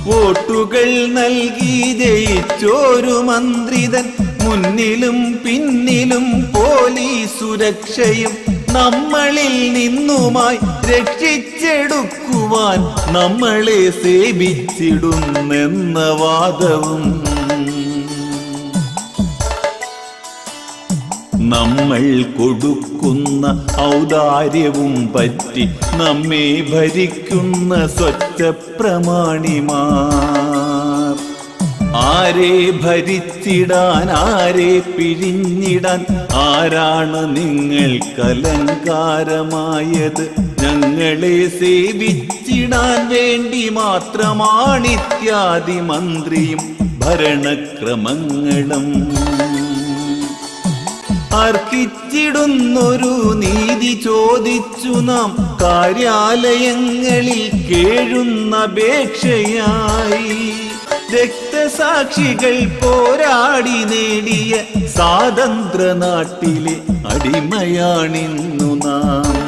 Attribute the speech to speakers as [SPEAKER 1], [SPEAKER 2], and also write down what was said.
[SPEAKER 1] വോട്ടുകൾ നൽകി ജയിച്ചോരു മന്ത്രിതൻ മുന്നിലും പിന്നിലും പോലീസ് സുരക്ഷയും നമ്മളിൽ നിന്നുമായി രക്ഷിച്ചെടുക്കുവാൻ നമ്മളെ സേവിച്ചിടുന്നെന്ന വാദവും നമ്മൾ കൊടുക്കുന്ന ഔദാര്യവും പറ്റി നമ്മെ ഭരിക്കുന്ന സ്വച്ഛപ്രമാണിമാർ ആരെ ഭരിച്ചിടാൻ ആരെ പിഴിഞ്ഞിടാൻ ആരാണ് നിങ്ങൾക്കലങ്കാരമായത് ഞങ്ങളെ സേവിച്ചിടാൻ വേണ്ടി മാത്രമാണിത്യാദി മന്ത്രിയും ഭരണക്രമങ്ങളും അർഹിച്ചിടുന്നൊരു നീതി ചോദിച്ചു നാം കാര്യാലയങ്ങളിൽ കേഴുന്നപേക്ഷയായി രക്തസാക്ഷികൾ പോരാടി നേടിയ സ്വാതന്ത്ര്യ നാട്ടിലെ അടിമയാണിന്നു നാം